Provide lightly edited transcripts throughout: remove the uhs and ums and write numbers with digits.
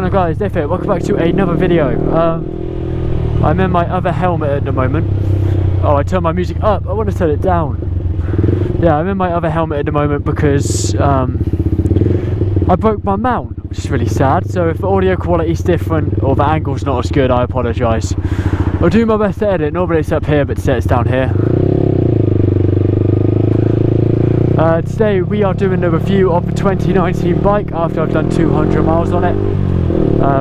on guys, YZF-R, welcome back to another video. I'm in my other helmet at the moment. Oh, I turned my music up, I want to turn it down. Yeah, I'm in my other helmet at the moment because I broke my mount, which is really sad. So if the audio quality is different or the angle's not as good, I apologise. I'll do my best to edit. Normally it's up here, but today it's down here. Today we are doing a review of the 2019 bike after I've done 200 miles on it.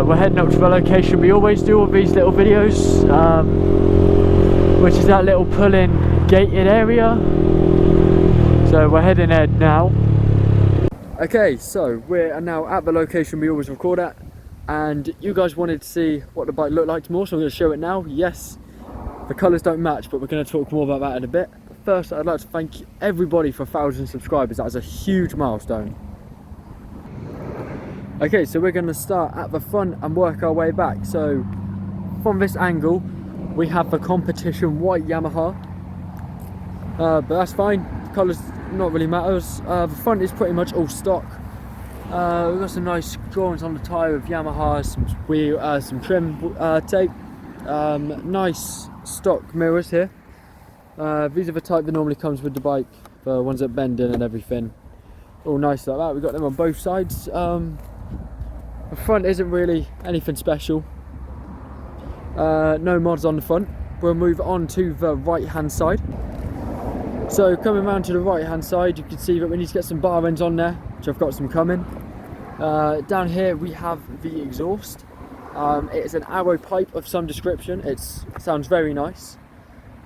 We're heading up to the location we always do with these little videos, which is that little pull-in gated area. So we're heading there now. Okay, so we're now at the location we always record at, and you guys wanted to see what the bike looked like more, so I'm going to show it now. Yes, the colours don't match, but we're going to talk more about that in a bit. First, I'd like to thank everybody for 1,000 subscribers. That is a huge milestone. Okay, so we're going to start at the front and work our way back. So from this angle we have the competition white Yamaha, but that's fine, colours not really matters. The front is pretty much all stock. We've got some nice drawings on the tyre of Yamaha, some trim tape, nice stock mirrors here. These are the type that normally comes with the bike, the ones that bend in and everything. All nice like that. We've got them on both sides. The front isn't really anything special. No mods on the front. We'll move on to the right hand side. So coming around to the right hand side, you can see that we need to get some bar ends on there, which I've got some coming. Down here we have the exhaust. It is an arrow pipe of some description. It sounds very nice.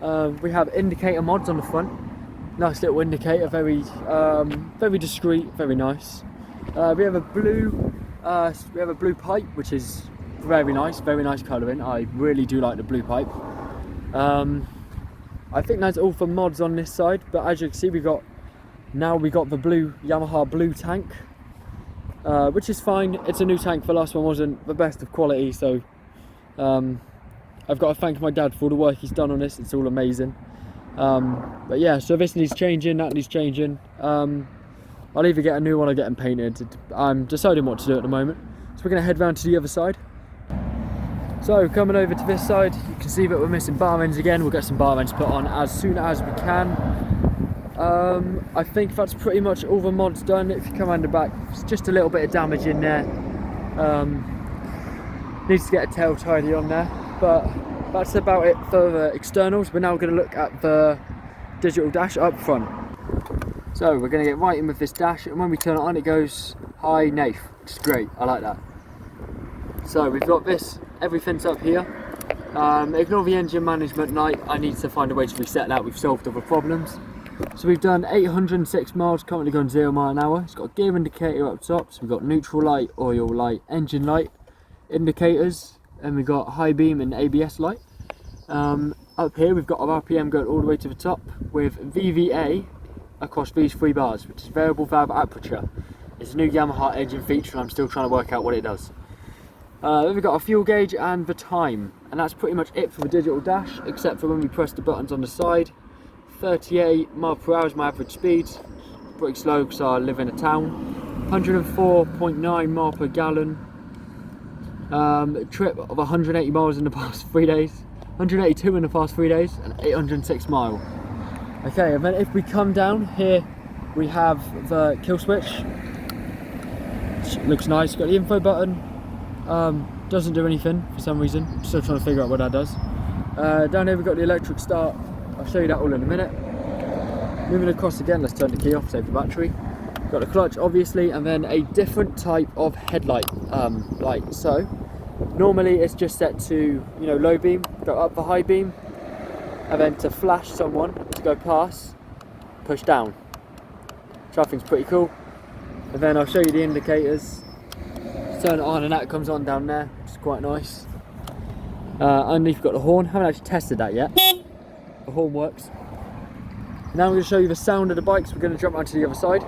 We have indicator mods on the front. Nice little indicator, very discreet, very nice. We have a blue pipe, which is very nice colouring. I really do like the blue pipe. I think that's all for mods on this side, but as you can see, we got the blue Yamaha blue tank, which is fine. It's a new tank. The last one wasn't the best of quality, so I've got to thank my dad for all the work he's done on this. It's all amazing. But yeah, so this needs changing, that needs changing. I'll either get a new one or get them painted. I'm deciding what to do at the moment. So we're going to head round to the other side. So coming over to this side, you can see that we're missing bar ends again. We'll get some bar ends put on as soon as we can. I think that's pretty much all the mods done. If you come around the back, it's just a little bit of damage in there. Needs to get a tail tidy on there. But that's about it for the externals. We're now going to look at the digital dash up front. So we're going to get right in with this dash, and when we turn it on, it goes high nafe, which is great. I like that. So we've got this, everything's up here. Ignore the engine management light. I need to find a way to reset that. We've solved all the problems. So we've done 806 miles, currently going 0 mile an hour. It's got a gear indicator up top. So we've got neutral light, oil light, engine light, indicators. And we've got high beam and ABS light. Up here we've got our RPM going all the way to the top with VVA across these 3 bars, which is variable valve aperture. It's a new Yamaha engine feature and I'm still trying to work out what it does. Then we've got our fuel gauge and the time, and that's pretty much it for the digital dash, except for when we press the buttons on the side. 38 miles per hour is my average speed. Pretty slow because I live in a town. 104.9 miles per gallon. Trip of 180 miles in the past 3 days, 182 in the past 3 days, and 806 miles. Okay, and then if we come down here, we have the kill switch, which looks nice. Got the info button, doesn't do anything for some reason. I'm still trying to figure out what that does. Down here we've got the electric start. I'll show you that all in a minute. Moving across again, let's turn the key off, save the battery. Got the clutch obviously, and then a different type of headlight light. So normally it's just set to, you know, low beam, go up for high beam, and then to flash someone to go past, push down, which I think is pretty cool. And then I'll show you the indicators. Turn it on and that comes on down there, which is quite nice. Underneath we've got the horn. Haven't actually tested that yet. The horn works. Now I'm going to show you the sound of the bikes. We're going to jump onto the other side.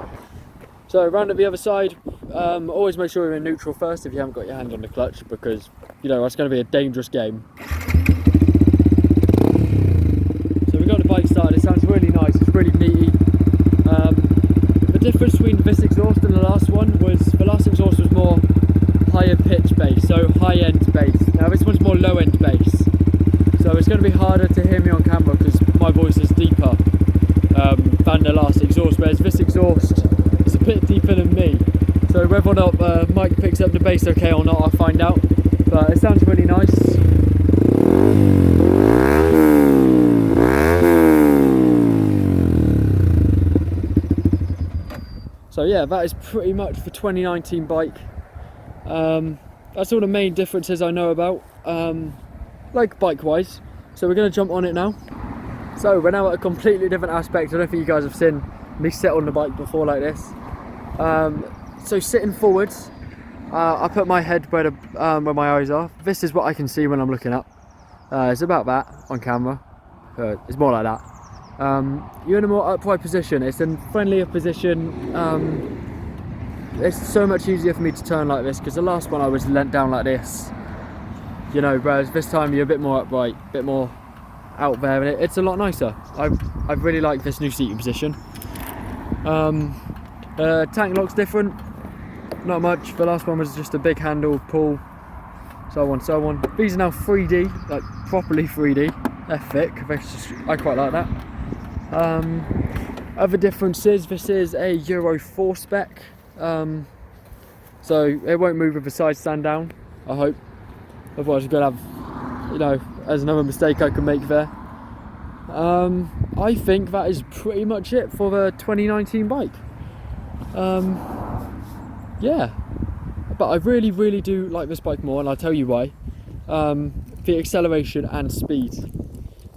So around at the other side, always make sure you're in neutral first if you haven't got your hand on the clutch, because you know it's going to be a dangerous game. So we got the bike started. It sounds really nice. It's really meaty. The difference between this exhaust and the last one was the last exhaust was more higher pitch bass. probably harder to hear me on camera because my voice is deeper than the last exhaust, whereas this exhaust is a bit deeper than me. So whether or not mic picks up the bass okay or not, I'll find out. But it sounds really nice. So yeah, that is pretty much the 2019 bike. That's all the main differences I know about, like bike-wise. So we're going to jump on it now. So we're now at a completely different aspect. I don't think you guys have seen me sit on the bike before like this. So sitting forwards, I put my head where my eyes are. This is what I can see when I'm looking up. It's about that on camera. It's more like that. You're in a more upright position. It's a friendlier position. It's so much easier for me to turn like this because the last one I was leant down like this. You know, whereas this time you're a bit more upright, a bit more out there, and it's a lot nicer. I really like this new seating position. Tank lock's different. Not much. The last one was just a big handle pull, so on, so on. These are now 3D, like properly 3D. They're thick. I quite like that. Other differences. This is a Euro 4 spec, so it won't move with the side stand down. I hope. Otherwise, you're gonna have, you know, there's another mistake I can make there. I think that is pretty much it for the 2019 bike. Yeah, but I really do like this bike more, and I'll tell you why. The acceleration and speed.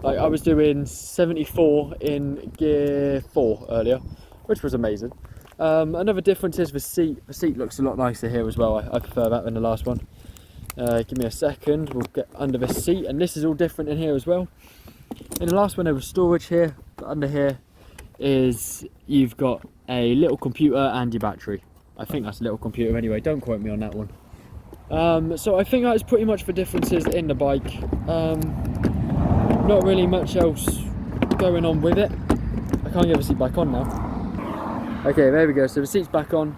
Like, I was doing 74 in gear 4 earlier, which was amazing. Another difference is the seat. The seat looks a lot nicer here as well. I prefer that than the last one. Give me a second, we'll get under the seat, and this is all different in here as well. In the last one there was storage here, but under here is you've got a little computer and your battery. I think that's a little computer anyway, don't quote me on that one. So I think that is pretty much the differences in the bike. Not really much else going on with it. I can't get the seat back on now. Okay, there we go, so the seat's back on.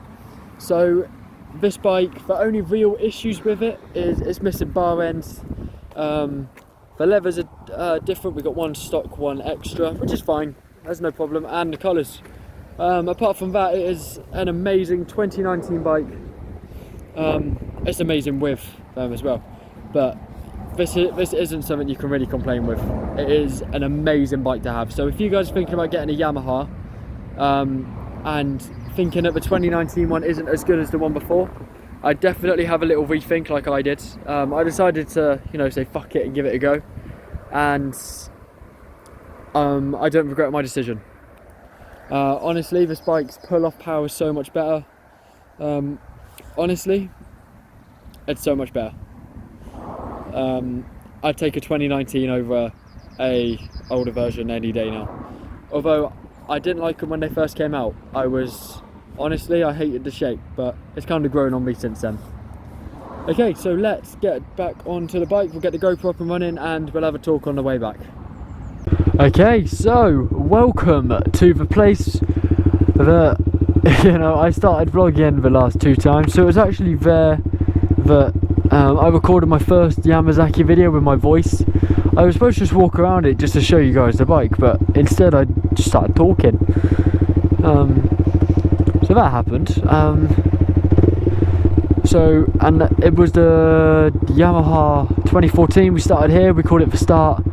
So this bike, the only real issues with it is it's missing bar ends. The levers are different. We've got one stock, one extra, which is fine, there's no problem, and the colours. Apart from that, it is an amazing 2019 bike. It's amazing with them as well, but this isn't something you can really complain with. It is an amazing bike to have. So if you guys are thinking about getting a Yamaha and thinking that the 2019 one isn't as good as the one before, I definitely have a little rethink like I did. I decided to, you know, say fuck it and give it a go, and I don't regret my decision. Honestly, this bike's pull-off power is so much better. Honestly, it's so much better. I'd take a 2019 over a older version any day now. Although I didn't like them when they first came out. Honestly, I hated the shape, but it's kind of grown on me since then. Okay, so let's get back onto the bike. We'll get the GoPro up and running, and we'll have a talk on the way back. Okay, so welcome to the place that, you know, I started vlogging the last 2 times. So it was actually there that I recorded my first Yamazaki video with my voice. I was supposed to just walk around it just to show you guys the bike, but instead I just started talking. So that happened. And it was the Yamaha 2014. We started here, we called it the start,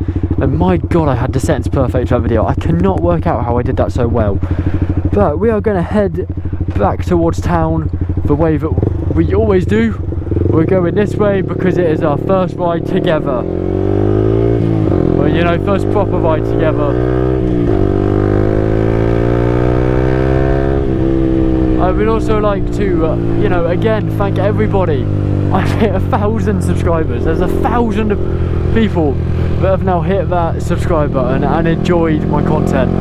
and my god, I had the settings perfect for that video. I cannot work out how I did that so well. But we are going to head back towards town the way that we always do. We're going this way because it is our first ride together. Well, you know, first proper ride together. I would also like to, you know, again, thank everybody. I've hit 1,000 subscribers. There's 1,000 people that have now hit that subscribe button and enjoyed my content.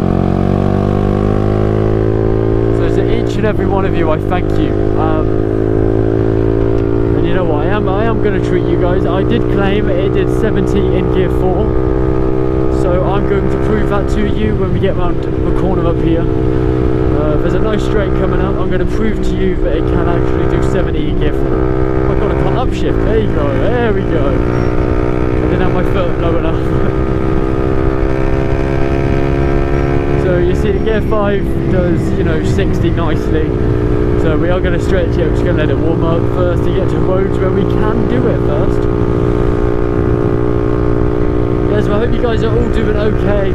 So to each and every one of you, I thank you. And you know what, I am going to treat you guys. I did claim it did 70 in gear 4. So I'm going to prove that to you when we get round the corner up here. There's a nice straight coming up. I'm going to prove to you that it can actually do 70 in gear 4. I've got to cut upshift. There you go. There we go. I didn't have my foot low enough. see the Gear 5 does, you know, 60 nicely. So we are going to stretch it. We're just going to let it warm up first to get to roads where we can do it first. Yeah, so I hope you guys are all doing okay.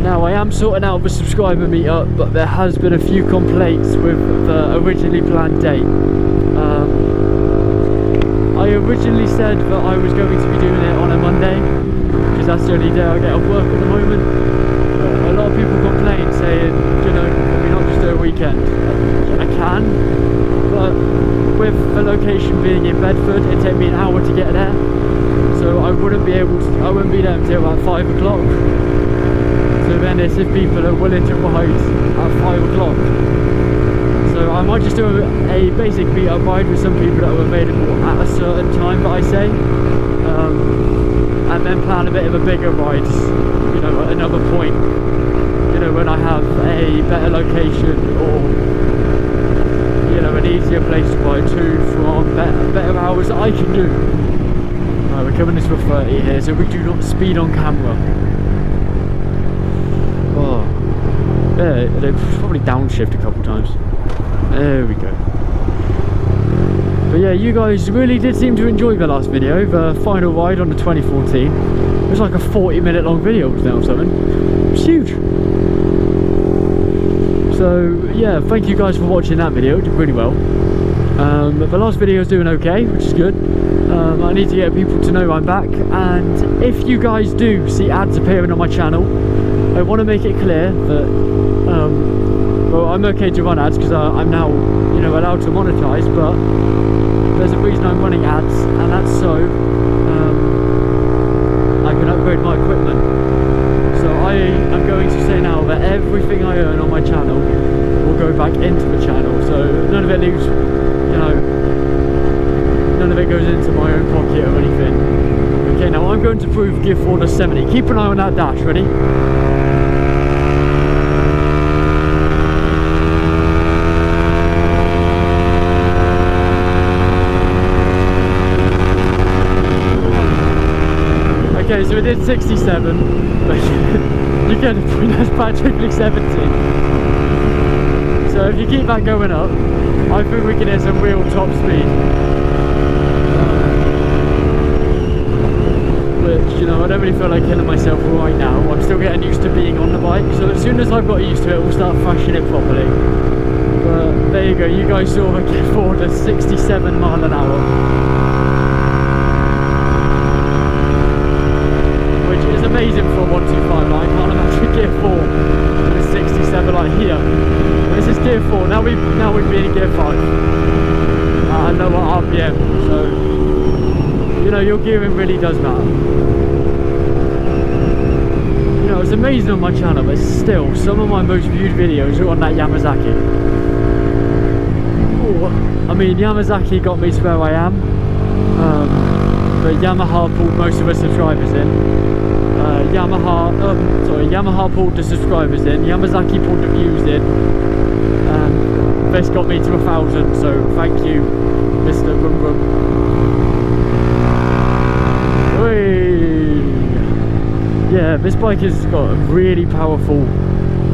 Now I am sorting out the subscriber meetup, but there has been a few complaints with the originally planned date. I originally said that I was going to be doing it on a Monday, because that's the only day I get off work at the moment. A lot of people complain, saying, you know, can we not just do a weekend? I can, but with the location being in Bedford, it'd take me an hour to get there, so I wouldn't be there until about 5 o'clock. So then it's if people are willing to ride at 5 o'clock. So I might just do a basic meet-up ride with some people that are available at a certain time that I say, and then plan a bit of a bigger ride, you know, at another point, you know, when I have a better location or, you know, an easier place to ride to from better hours that I can do. Right, we're coming into a 30 here, so we do not speed on camera. Oh, yeah, they've probably downshift a couple times. There we go. But yeah, you guys really did seem to enjoy the last video, the final ride on the 2014. It was like a 40-minute long video or something. It was huge. So yeah, thank you guys for watching that video. It did really well. The last video is doing okay, which is good. I need to get people to know I'm back, and if you guys do see ads appearing on my channel, I want to make it clear that well, I'm okay to run ads because I'm now, you know, allowed to monetize, but there's a reason I'm running ads, and that's so I can upgrade my equipment. So I am going to say now that everything I earn on my channel will go back into the channel, so none of it leaves, you know, none of it goes into my own pocket or anything. Okay, now I'm going to prove Gear 4 to 70. Keep an eye on that dash, ready? Okay, so we did 67, but you get the point, that's practically 70. So if you keep that going up, I think we can hit some real top speed. Which, you know, I don't really feel like killing myself right now. I'm still getting used to being on the bike, so as soon as I've got used to it, we'll start thrashing it properly. But there you go, you guys saw the Gear 4 to 67 mile an hour. Amazing for a 125, like, I can't imagine Gear 4 with a 67 like here. This is Gear 4, now we've been in Gear 5 at lower RPM, so, you know, your gearing really does matter. You know, it's amazing on my channel, but still, some of my most viewed videos are on that Yamazaki. Ooh, I mean, Yamazaki got me to where I am, but Yamaha pulled most of the subscribers in. Yamaha pulled the subscribers in, Yamazaki pulled the views in, and this got me to 1,000, so thank you, Mr. Brum Brum. Whee! Yeah, this bike has got a really powerful,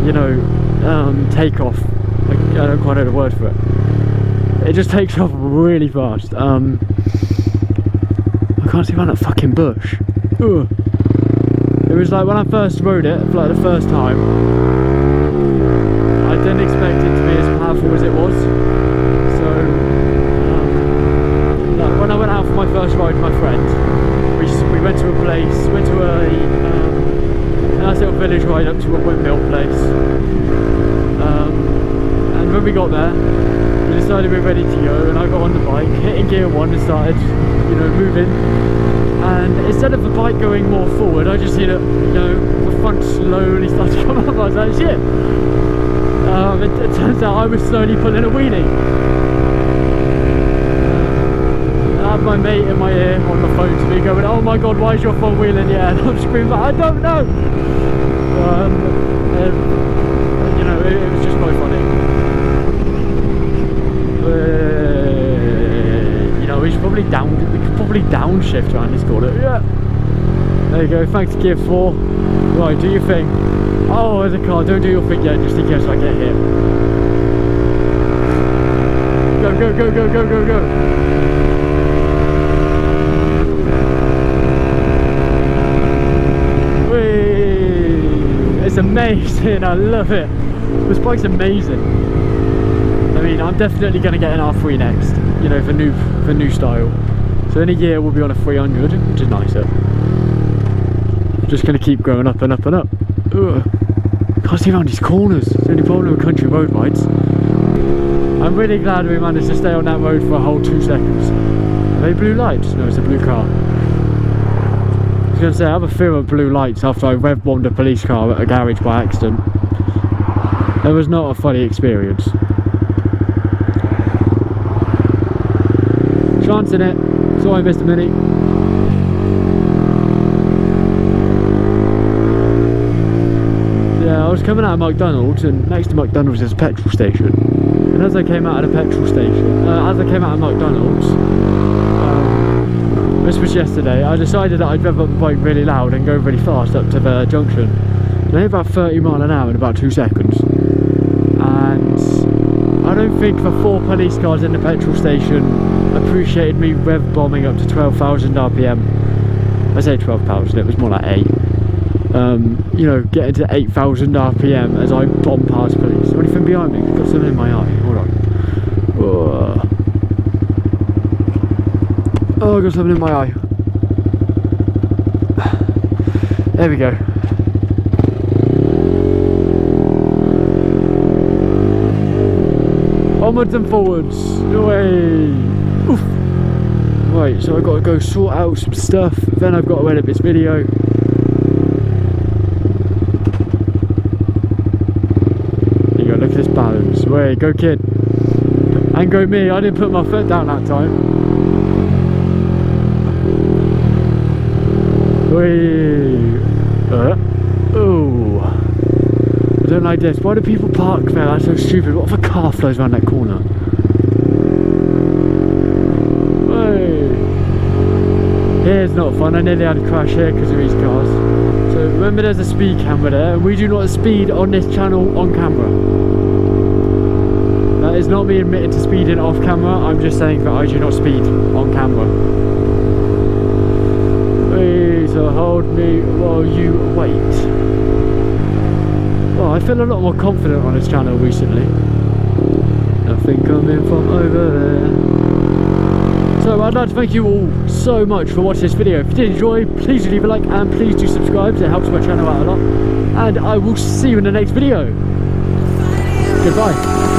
you know, takeoff. I don't quite know the word for it. It just takes off really fast. I can't see around that fucking bush. Ugh. It was like when I first rode it, for like the first time, I didn't expect it to be as powerful as it was. So, like when I went out for my first ride with my friend, we went to a place, went to a nice little village ride up to a windmill place. And when we got there, we decided we were ready to go, and I got on the bike, hitting Gear 1 and started, you know, moving. And instead of the bike going more forward, I just seen it, you know, the front slowly start to come up. I was like, shit. It turns out I was slowly pulling a wheelie. I had my mate in my ear on the phone to me going, oh my god, why is your front wheeling? Yeah, and I'm screaming, I don't know. You know, it was just quite funny. You know, we could probably downshift around this corner. Yeah. There you go, thanks Gear 4. Right, do your thing. Oh, there's a car. Don't do your thing yet, just in case I get hit. Go, go, go, go, go, go, go. Whee! It's amazing. I love it. This bike's amazing. I mean, I'm definitely going to get an R3 next, you know, for new style. So in a year we'll be on a 300, which is nicer. Just going to keep growing up and up and up. Ugh. Can't see around these corners. It's the only problem with country road rides. I'm really glad we managed to stay on that road for a whole 2 seconds. Are they blue lights? No, it's a blue car. I was going to say, I have a fear of blue lights after I rev bombed a police car at a garage by accident. It was not a funny experience. Chance in it. Sorry, Mr. Mini. Yeah, I was coming out of McDonald's, and next to McDonald's is a petrol station. And as I came out of the petrol station, as I came out of McDonald's, this was yesterday, I decided that I'd rev up the bike really loud and go really fast up to the junction. And I hit about 30 miles an hour in about 2 seconds. And I don't think the 4 police cars in the petrol station appreciated me rev bombing up to 12,000 RPM. I say 12,000, it was more like 8. You know, getting to 8,000 RPM as I bomb past police. Is there anything behind me? I've got something in my eye. Hold on. Oh, I've got something in my eye. There we go. Onwards and forwards. Away. Oof. Right, so I've got to go sort out some stuff. Then I've got to edit this video. There you go, look at this balance. Way, go kid. And go me, I didn't put my foot down that time. Wait. Oh. I don't like this. Why do people park there? That's so stupid. What if a car flies around that corner? Wait. Here's not fun. I nearly had a crash here because of these cars. So remember, there's a speed camera there, and we do not speed on this channel on camera. That is not me admitting to speeding off camera. I'm just saying that I do not speed on camera. So hold me while you wait. Well, I feel a lot more confident on this channel recently. Nothing coming from over there. So I'd like to thank you all so much for watching this video. If you did enjoy, please leave a like and please do subscribe. It helps my channel out a lot. And I will see you in the next video. Goodbye.